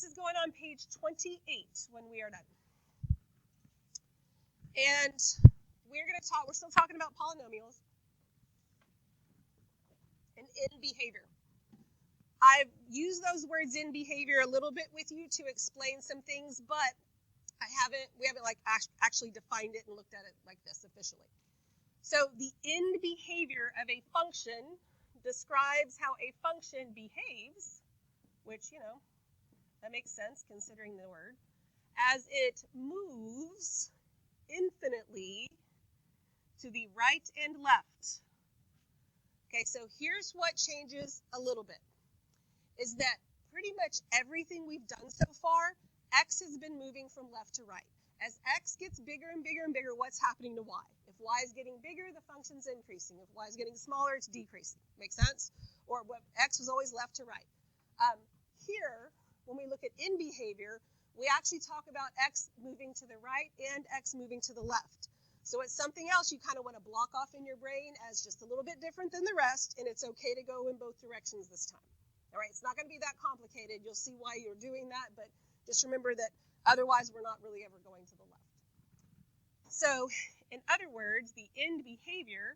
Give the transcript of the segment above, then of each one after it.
this is going on page 28 when we are done. And we're still talking about polynomials and in behavior. I've used those words in behavior a little bit with you to explain some things, but we haven't like actually defined it and looked at it like this officially. So the end behavior of a function describes how a function behaves, which, that makes sense considering the word, as it moves infinitely to the right and left. Okay, so here's what changes a little bit, is that pretty much everything we've done so far, x has been moving from left to right. As x gets bigger and bigger and bigger, what's happening to y? If y is getting bigger, the function's increasing. If y is getting smaller, it's decreasing. Make sense? Or x was always left to right. Here, when we look at in behavior, we actually talk about x moving to the right and x moving to the left. So it's something else you kind of want to block off in your brain as just a little bit different than the rest, and it's okay to go in both directions this time. All right, it's not going to be that complicated. You'll see why you're doing that, but just remember that otherwise we're not really ever going to the left. So, in other words, the end behavior,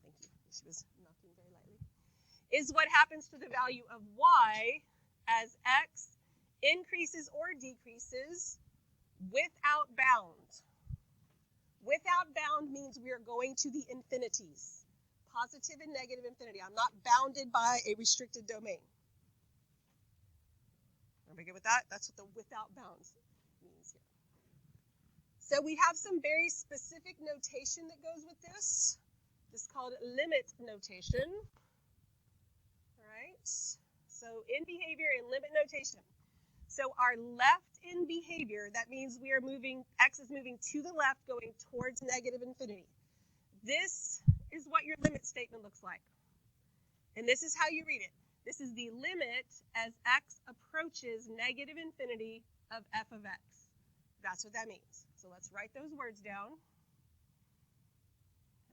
thank you, she was knocking very lightly, is what happens to the value of y as x increases or decreases without bound. Without bound means we are going to the infinities, positive and negative infinity. I'm not bounded by a restricted domain. Everybody good with that? That's what the without bounds means here. So we have some very specific notation that goes with this. This is called limit notation. All right. So in behavior and limit notation. So our left in behavior, that means we are moving, x is moving to the left, going towards negative infinity. This is what your limit statement looks like. And this is how you read it. This is the limit as x approaches negative infinity of f of x. That's what that means. So let's write those words down.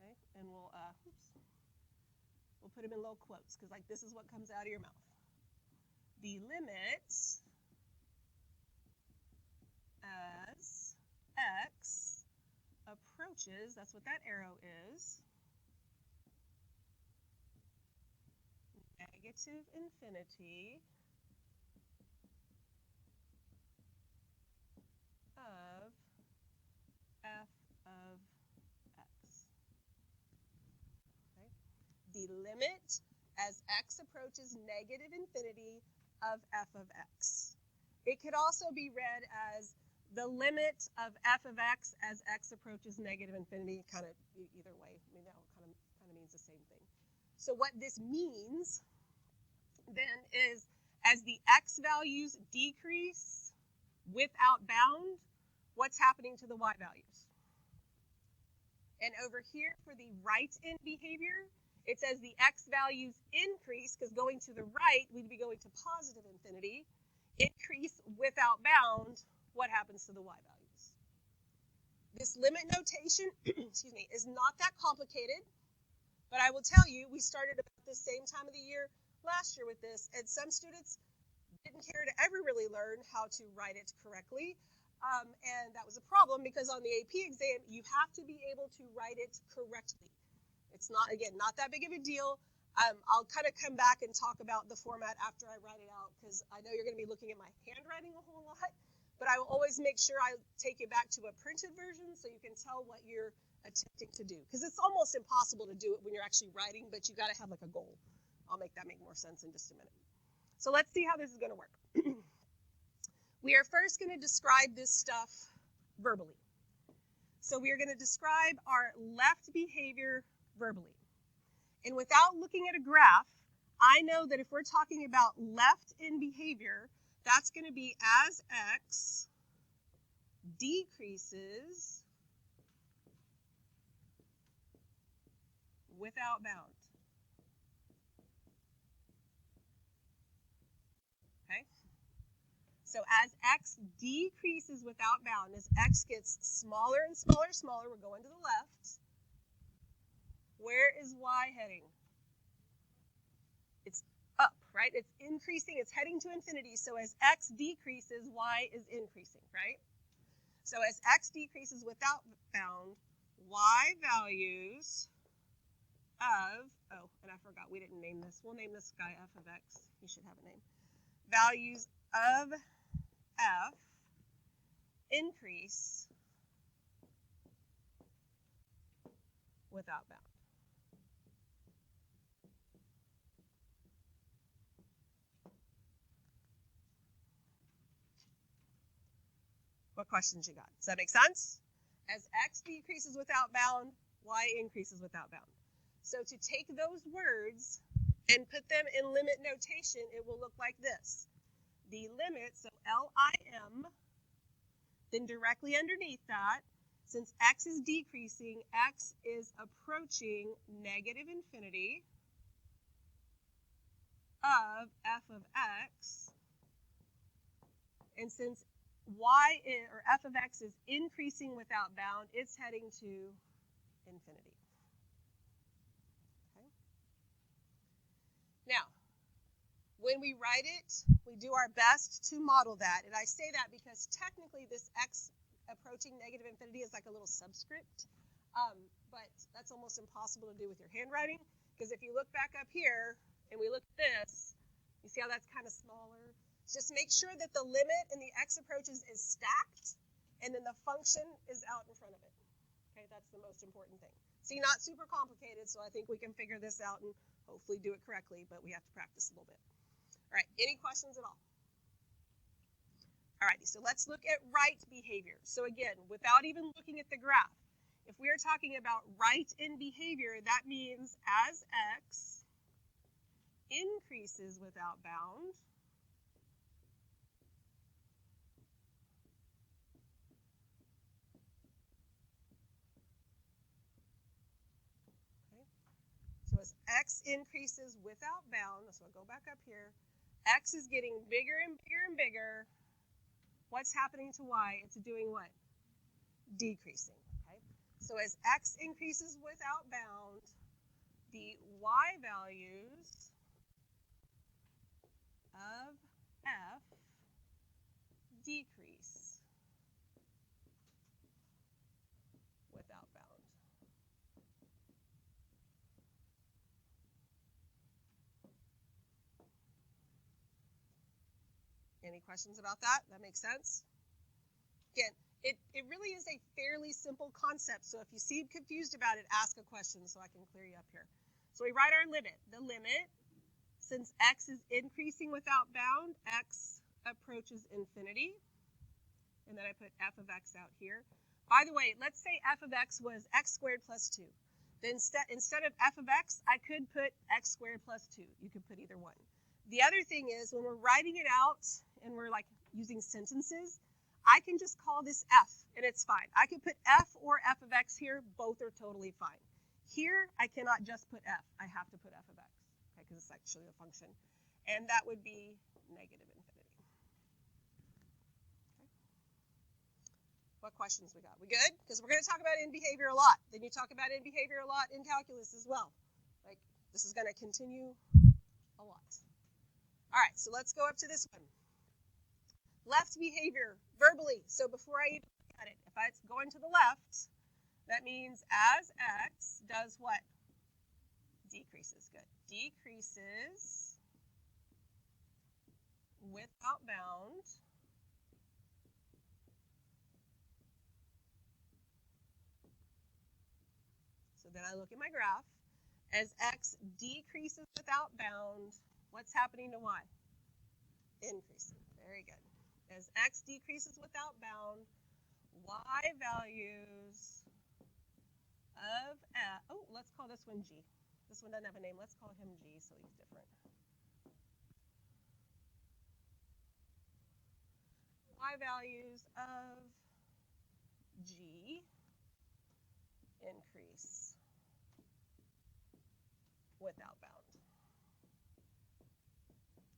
Okay, and we'll put them in little quotes, because like this is what comes out of your mouth. The limit as x approaches, that's what that arrow is, negative infinity of f of x. Okay. The limit as x approaches negative infinity of f of x. It could also be read as the limit of f of x as x approaches negative infinity, kind of either way. I mean, that kind of means the same thing. So what this means then is as the x values decrease without bound, what's happening to the y values? And over here for the right in behavior, it says the x values increase, because going to the right, we'd be going to positive infinity. Increase without bound, what happens to the y values? This limit notation, excuse me, is not that complicated, but I will tell you, we started about the same time of the year last year with this, and some students didn't care to ever really learn how to write it correctly, and that was a problem because on the AP exam, you have to be able to write it correctly. It's not, again, not that big of a deal. I'll kind of come back and talk about the format after I write it out, because I know you're going to be looking at my handwriting a whole lot, but I will always make sure I take you back to a printed version so you can tell what you're attempting to do, because it's almost impossible to do it when you're actually writing, but you got to have like a goal. I'll make that make more sense in just a minute. So let's see how this is going to work. We are first going to describe this stuff verbally. So we are going to describe our left behavior verbally. And without looking at a graph, I know that if we're talking about left in behavior, that's going to be as x decreases without bound. Okay? So as x decreases without bound, as x gets smaller and smaller and smaller, we're going to the left. Where is y heading? It's up, right? It's increasing, it's heading to infinity. So as x decreases, y is increasing, right? So as x decreases without bound, y values of, oh, and I forgot, we didn't name this. We'll name this guy f of x. He should have a name. Values of f increase without bound. What questions you got? Does that make sense? As x decreases without bound, y increases without bound. So to take those words and put them in limit notation, it will look like this. The limit, so LIM, then directly underneath that, since x is decreasing, x is approaching negative infinity of f of x. And since y is, or f of x is increasing without bound, it's heading to infinity. Okay. Now, when we write it, we do our best to model that. And I say that because technically this x approaching negative infinity is like a little subscript. But that's almost impossible to do with your handwriting, because if you look back up here and we look at this, you see how that's kind of smaller? Just make sure that the limit in the x approaches is stacked, and then the function is out in front of it. Okay, that's the most important thing. See, not super complicated, so I think we can figure this out and hopefully do it correctly, but we have to practice a little bit. All right, any questions at all? All righty, so let's look at right behavior. So again, without even looking at the graph, if we are talking about right in behavior, that means as x increases without bound, so as x increases without bound, so I'll go back up here, x is getting bigger and bigger and bigger. What's happening to y? It's doing what? Decreasing. Okay? So as x increases without bound, the y values of f decrease without bound. Any questions about that? That makes sense? Again, it really is a fairly simple concept, so if you seem confused about it, ask a question so I can clear you up here. So we write our limit. The limit, since x is increasing without bound, x approaches infinity. And then I put f of x out here. By the way, let's say f of x was x squared plus 2. Then instead of f of x, I could put x squared plus 2. You could put either one. The other thing is, when we're writing it out and we're like using sentences, I can just call this f, and it's fine. I could put f or f of x here. Both are totally fine. Here, I cannot just put f. I have to put f of x, okay, because it's actually a function. And that would be negative infinity. Okay. What questions we got? We good? Because we're going to talk about in behavior a lot. Then you talk about in behavior a lot in calculus as well. Like, this is going to continue a lot. All right, so let's go up to this one. Left behavior, verbally. So before I even look at it, if it's going to the left, that means as x does what? Decreases. Good. Decreases without bound. So then I look at my graph. As x decreases without bound, what's happening to y? Increasing. Very good. As x decreases without bound, y values of f, oh, let's call this one g. This one doesn't have a name. Let's call him g so he's different. Y values of g increase without bound.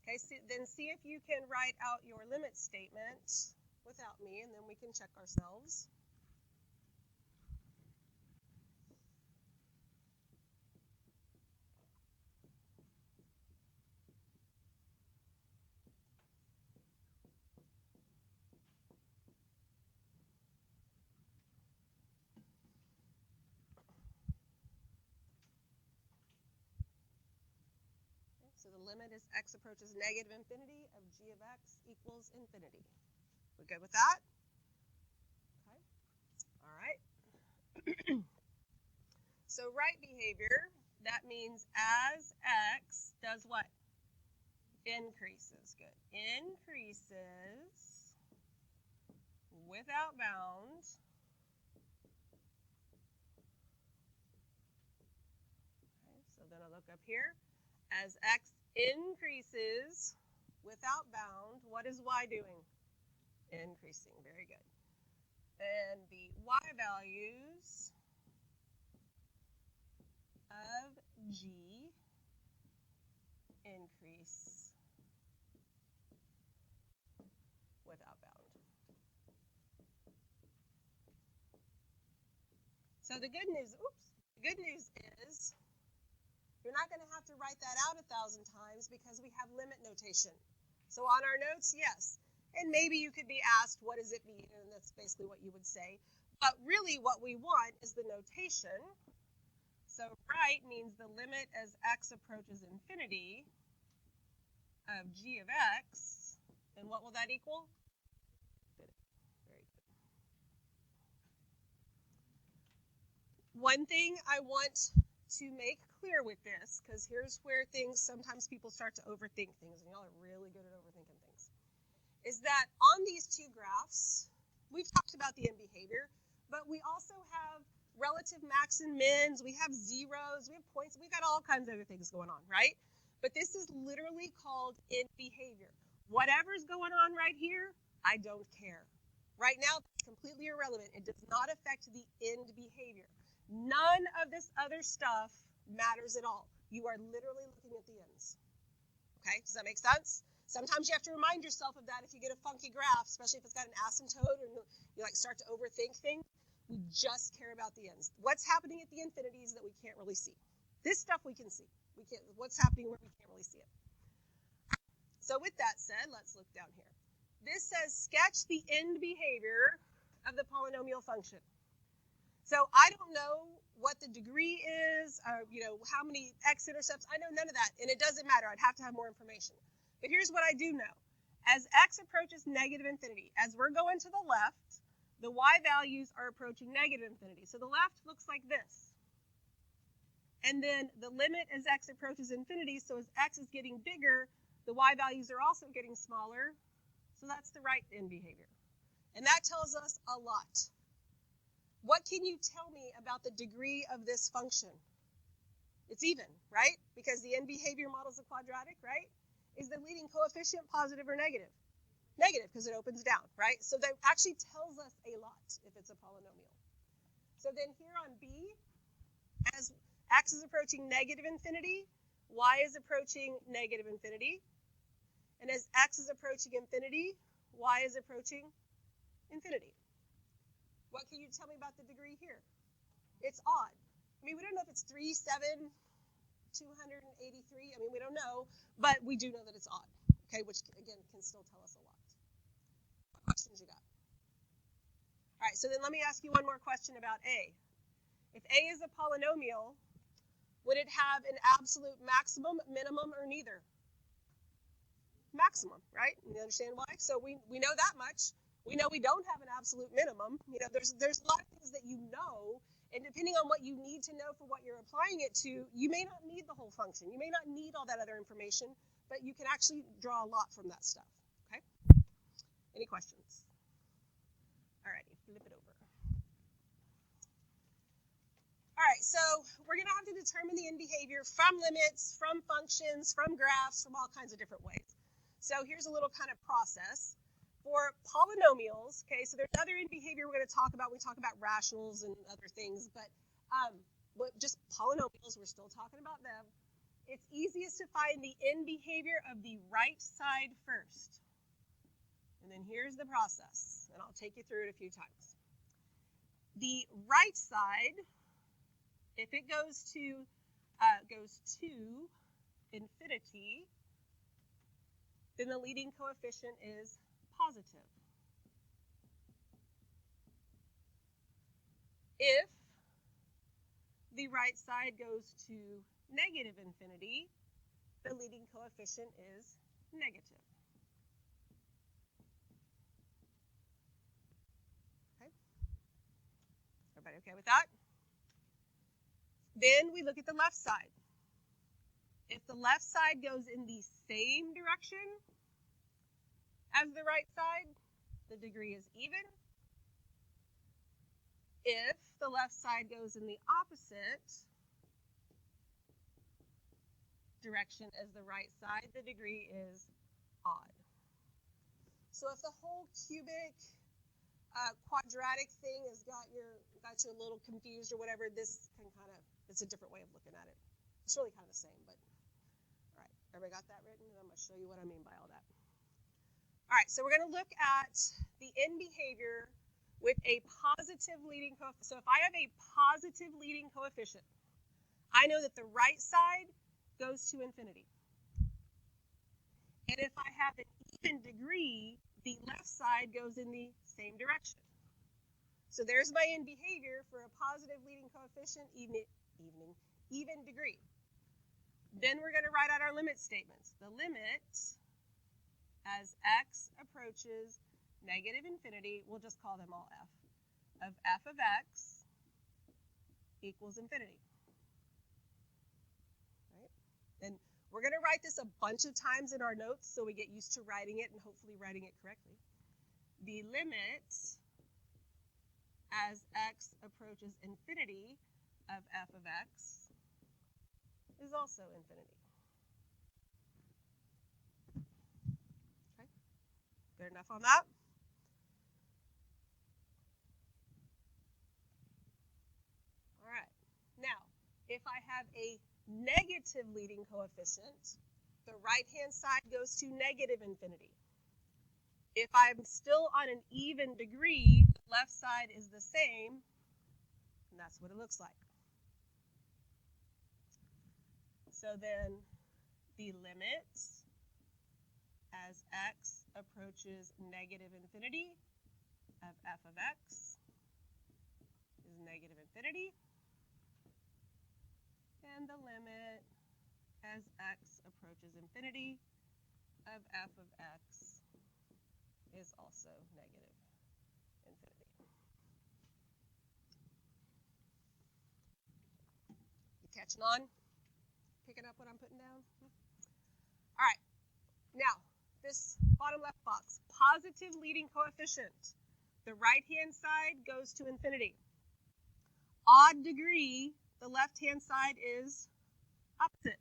Okay, so then see if you can write out your limit statement without me, and then we can check ourselves. limit as x approaches negative infinity of g of x equals infinity. We good with that? Okay. All right. So right behavior, that means as x does what? Increases. Good. Increases without bound. Okay, so then I look up here. As x increases without bound, what is y doing? Increasing. Very good. And the y values of g increase without bound. So the good news is you're not going to have to write that out 1,000 times because we have limit notation. So on our notes, yes. And maybe you could be asked, what does it mean? And that's basically what you would say. But really what we want is the notation. So right means the limit as x approaches infinity of g of x. And what will that equal? Very good. One thing I want to make clear with this, because here's where sometimes people start to overthink things, and y'all are really good at overthinking things, is that on these two graphs, we've talked about the end behavior, but we also have relative max and mins, we have zeros, we have points, we've got all kinds of other things going on, right? But this is literally called end behavior. Whatever's going on right here, I don't care. Right now, it's completely irrelevant. It does not affect the end behavior. None of this other stuff matters at all. You are literally looking at the ends. Okay, does that make sense? Sometimes you have to remind yourself of that if you get a funky graph, especially if it's got an asymptote or you start to overthink things. We just care about the ends. What's happening at the infinities that we can't really see? This stuff we can see. What's happening where we can't really see it? So with that said, let's look down here. This says sketch the end behavior of the polynomial function. So I don't know what the degree is, how many x-intercepts. I know none of that, and it doesn't matter. I'd have to have more information. But here's what I do know. As x approaches negative infinity, as we're going to the left, the y values are approaching negative infinity. So the left looks like this. And then the limit as x approaches infinity, so as x is getting bigger, the y values are also getting smaller. So that's the right end behavior. And that tells us a lot. What can you tell me about the degree of this function? It's even, right? Because the end behavior model is a quadratic, right? Is the leading coefficient positive or negative? Negative, because it opens down, right? So that actually tells us a lot if it's a polynomial. So then here on B, as x is approaching negative infinity, y is approaching negative infinity. And as x is approaching infinity, y is approaching infinity. What can you tell me about the degree here? It's odd. I mean, we don't know if it's 3, 7, 283. I mean, we don't know, but we do know that it's odd, okay, which, again, can still tell us a lot. What questions you got? All right, so then let me ask you one more question about A. If A is a polynomial, would it have an absolute maximum, minimum, or neither? Maximum, right? You understand why? So we know that much. We know we don't have an absolute minimum. There's a lot of things that you know, and depending on what you need to know for what you're applying it to, you may not need the whole function. You may not need all that other information, but you can actually draw a lot from that stuff, okay? Any questions? All righty, flip it over. All right, so we're going to have to determine the end behavior from limits, from functions, from graphs, from all kinds of different ways. So here's a little kind of process. For polynomials, okay, so there's other end behavior we're going to talk about. We talk about rationals and other things, but just polynomials, we're still talking about them. It's easiest to find the end behavior of the right side first. And then here's the process, and I'll take you through it a few times. The right side, if it goes to infinity, then the leading coefficient is positive. If the right side goes to negative infinity, the leading coefficient is negative. Okay. Everybody okay with that? Then we look at the left side. If the left side goes in the same direction as the right side, the degree is even. If the left side goes in the opposite direction as the right side, the degree is odd. So if the whole cubic quadratic thing has got you a little confused or whatever, this can it's a different way of looking at it. It's really kind of the same, but all right, everybody got that written? I'm going to show you what I mean by all that. All right, so we're going to look at the end behavior with a positive leading coefficient. So if I have a positive leading coefficient, I know that the right side goes to infinity. And if I have an even degree, the left side goes in the same direction. So there's my end behavior for a positive leading coefficient, even degree. Then we're going to write out our limit statements. The limit, as x approaches negative infinity, we'll just call them all f, of f of x equals infinity. Right? And we're going to write this a bunch of times in our notes so we get used to writing it and hopefully writing it correctly. The limit as x approaches infinity of f of x is also infinity. Okay, good enough on that? All right, now, if I have a negative leading coefficient, the right-hand side goes to negative infinity. If I'm still on an even degree, the left side is the same, and that's what it looks like. So then the limit as x approaches negative infinity of f of x is negative infinity. And the limit as x approaches infinity of f of x is also negative infinity. You catching on? Picking up what I'm putting down? All right. Now, this bottom left box, positive leading coefficient. The right-hand side goes to infinity. Odd degree, the left-hand side is opposite,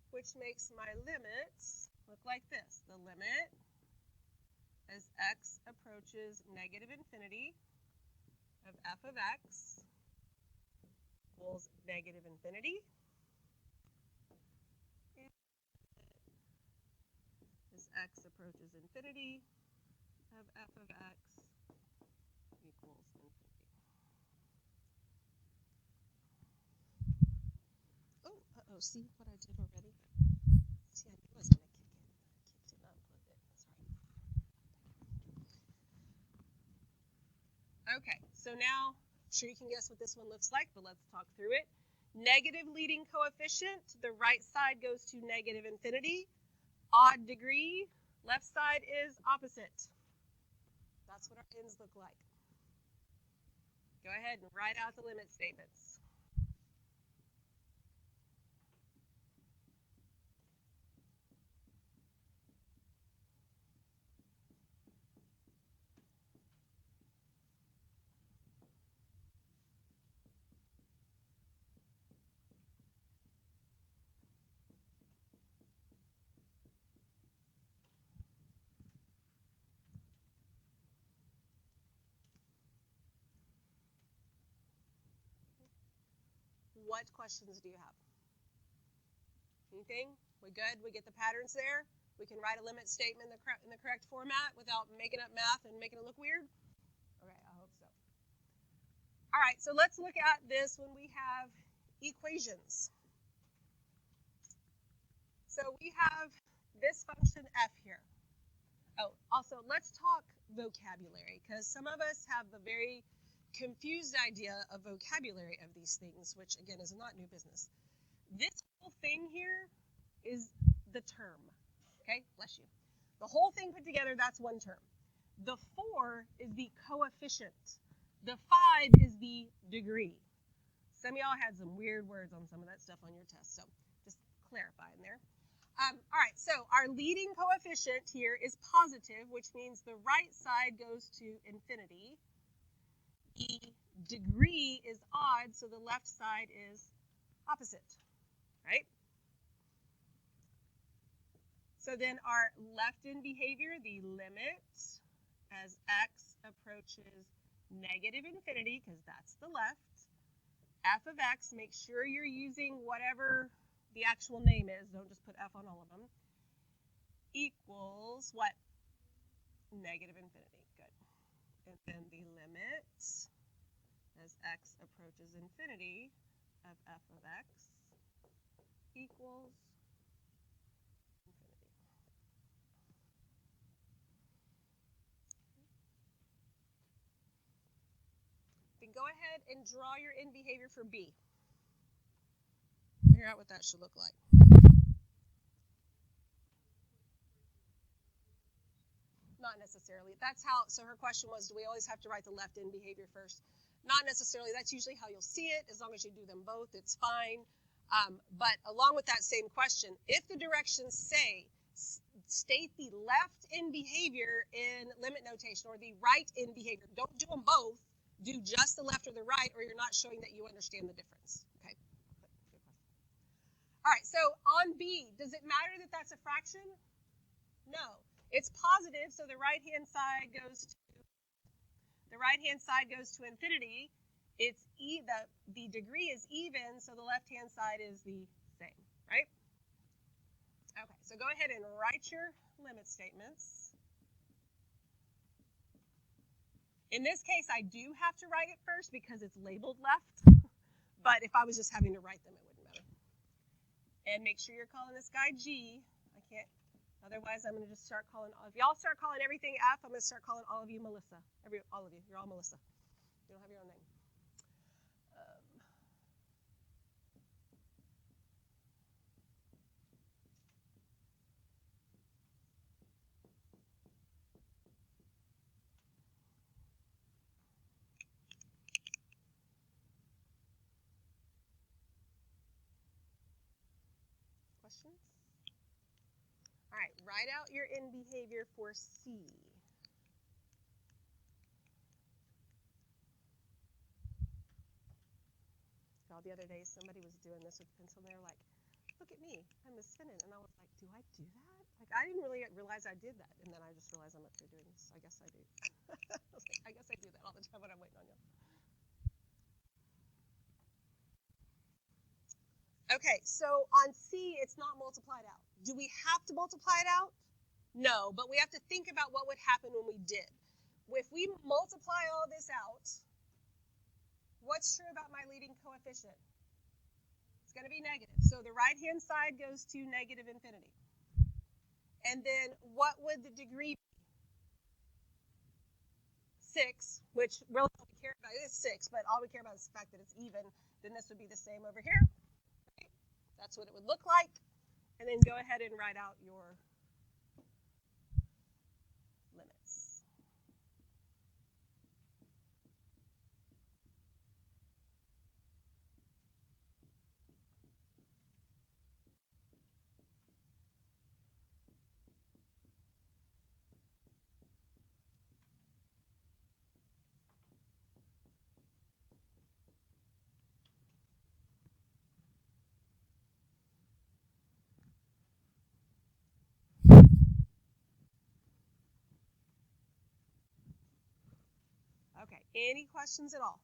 which makes my limits look like this. The limit as x approaches negative infinity of f of x equals negative infinity. And as x approaches infinity of f of x equals infinity. Oh, see what I did already? See, I knew I was going to kick it. I kicked it, not unplugged it. Sorry. Okay, so now, I'm sure you can guess what this one looks like, but let's talk through it. Negative leading coefficient, the right side goes to negative infinity. Odd degree, left side is opposite. That's what our ends look like. Go ahead and write out the limit statements. What questions do you have? Anything? We good? We get the patterns there? We can write a limit statement in the correct format without making up math and making it look weird? Okay, I hope so. All right, so let's look at this when we have equations. So we have this function f here. Oh, also, let's talk vocabulary, because some of us have a very confused idea of vocabulary of these things, which again is not new business. This whole thing here is the term. Okay, bless you. The whole thing put together, that's one term. The 4 is the coefficient. The 5 is the degree. Some of y'all had some weird words on some of that stuff on your test, so just clarifying there. All right, so our leading coefficient here is positive, which means the right side goes to infinity. The degree is odd, so the left side is opposite, right? So then our left-in behavior, the limit as x approaches negative infinity, because that's the left, f of x, make sure you're using whatever the actual name is, don't just put f on all of them, equals what? Negative infinity, good. And then the limit as x approaches infinity of f of x equals infinity. Then go ahead and draw your end behavior for b. Figure out what that should look like. Not necessarily. That's how, so her question was, do we always have to write the left end behavior first? Not necessarily. That's usually how you'll see it. As long as you do them both, it's fine. But along with that same question, if the directions say, state the left end behavior in limit notation or the right end behavior, don't do them both. Do just the left or the right, or you're not showing that you understand the difference. Okay. All right, so on B, does it matter that that's a fraction? No. It's positive, so the right-hand side goes to infinity. It's the degree is even, so the left-hand side is the same, right? Okay, so go ahead and write your limit statements. In this case, I do have to write it first because it's labeled left, but if I was just having to write them, it wouldn't matter. And make sure you're calling this guy G. I can't. Otherwise, I'm going to just start calling, if y'all start calling everything F, I'm going to start calling all of you Melissa. All of you. You're all Melissa. You don't have your own name. Questions? All right, write out your end behavior for C. All the other day, somebody was doing this with a pencil, and they were like, look at me, I'm Miss Finnan. And I was like, do I do that? Like, I didn't really realize I did that. And then I just realized I'm up here doing this. I guess I do. I was like, I guess I do that all the time when I'm waiting on you. Okay, so on C, it's not multiplied out. Do we have to multiply it out? No, but we have to think about what would happen when we did. If we multiply all this out, what's true about my leading coefficient? It's going to be negative. So the right-hand side goes to negative infinity. And then what would the degree be? 6, which really all we care about is 6, but all we care about is the fact that it's even. Then this would be the same over here. Okay? That's what it would look like. And then go ahead and write out your limits. Okay, any questions at all?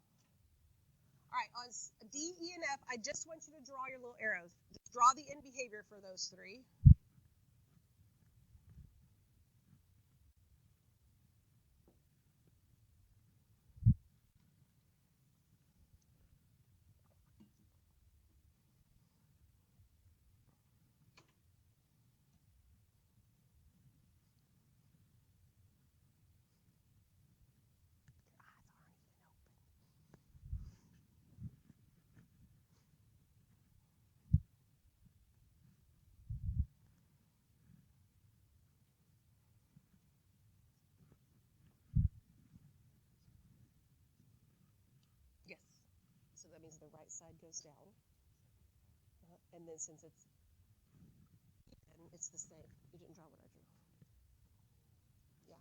All right, on D, E, and F, I just want you to draw your little arrows. Just draw the end behavior for those three. Your eyes aren't even open. that means the right side goes down. And then since it's the same. You didn't draw what I drew. Yeah.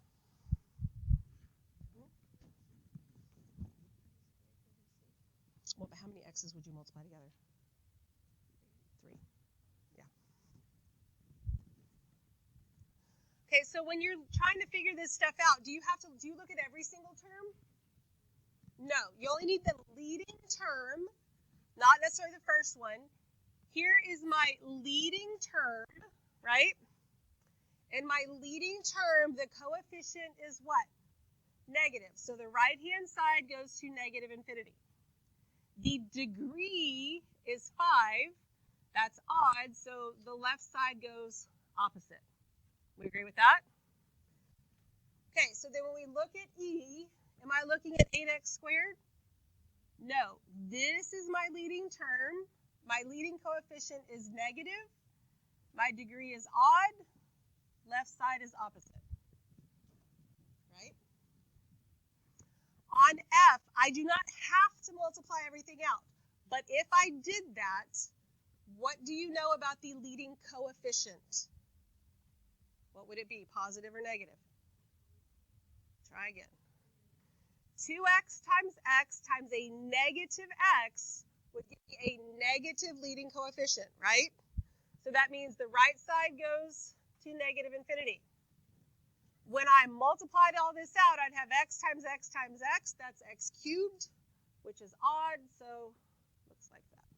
Well, but how many x's would you multiply together? 3. Yeah. Okay, so when you're trying to figure this stuff out, do you look at every single term? No, you only need the leading term, not necessarily the first one. Here is my leading term, right? And my leading term, the coefficient is what? Negative. So the right-hand side goes to negative infinity. The degree is 5. That's odd, so the left side goes opposite. We agree with that? Okay, so then when we look at E, am I looking at 8x squared? No. This is my leading term. My leading coefficient is negative. My degree is odd. Left side is opposite. Right? On F, I do not have to multiply everything out. But if I did that, what do you know about the leading coefficient? What would it be, positive or negative? Try again. 2x times x times a negative x would give me a negative leading coefficient, right? So that means the right side goes to negative infinity. When I multiplied all this out, I'd have x times x times x. That's x cubed, which is odd, so looks like that.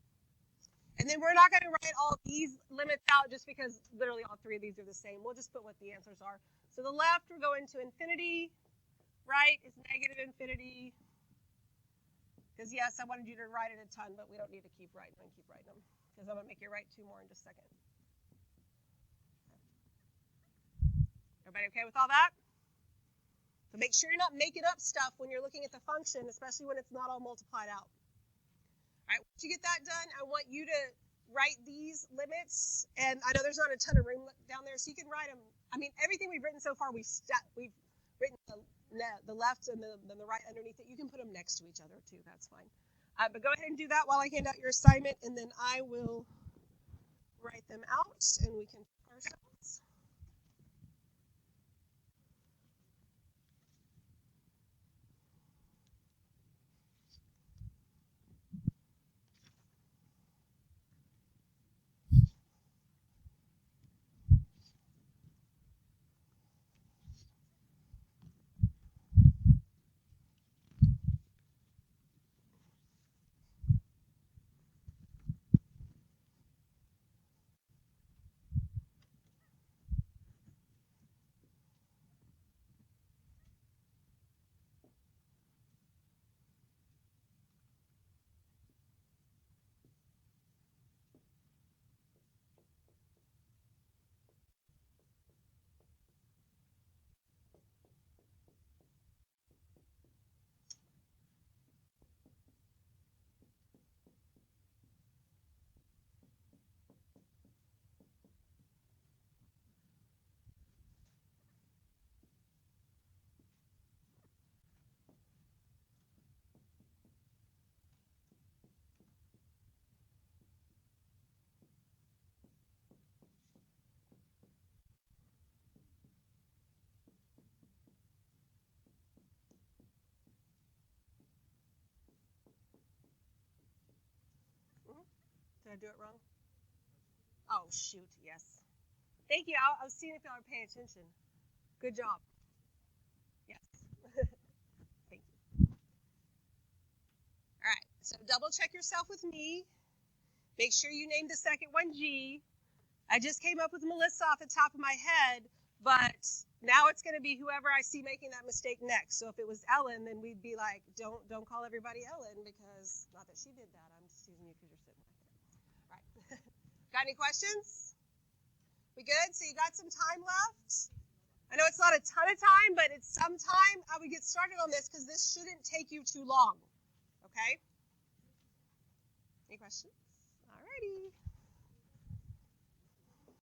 And then we're not going to write all these limits out just because literally all three of these are the same. We'll just put what the answers are. So the left, we're going to infinity. Right is negative infinity. Because, yes, I wanted you to write it a ton, but we don't need to keep writing them. Because I'm going to make you write 2 more in just a second. Everybody okay with all that? So make sure you're not making up stuff when you're looking at the function, especially when it's not all multiplied out. All right, once you get that done, I want you to write these limits. And I know there's not a ton of room down there, so you can write them. I mean, everything we've written so far, we've written the left and then the right underneath it. You can put them next to each other, too. That's fine. But go ahead and do that while I hand out your assignment, and then I will write them out, and we can check ourselves. Did I do it wrong? Oh, shoot, yes. Thank you. I was seeing if y'all were paying attention. Good job. Yes. Thank you. All right, so double check yourself with me. Make sure you name the second one G. I just came up with Melissa off the top of my head, but now it's going to be whoever I see making that mistake next. So if it was Ellen, then we'd be like, don't call everybody Ellen, because not that she did that. I'm just using you because you're sitting right there. All right. Got any questions? We good? So you got some time left? I know it's not a ton of time, but it's some time. I would get started on this because this shouldn't take you too long. Okay? Any questions? All righty.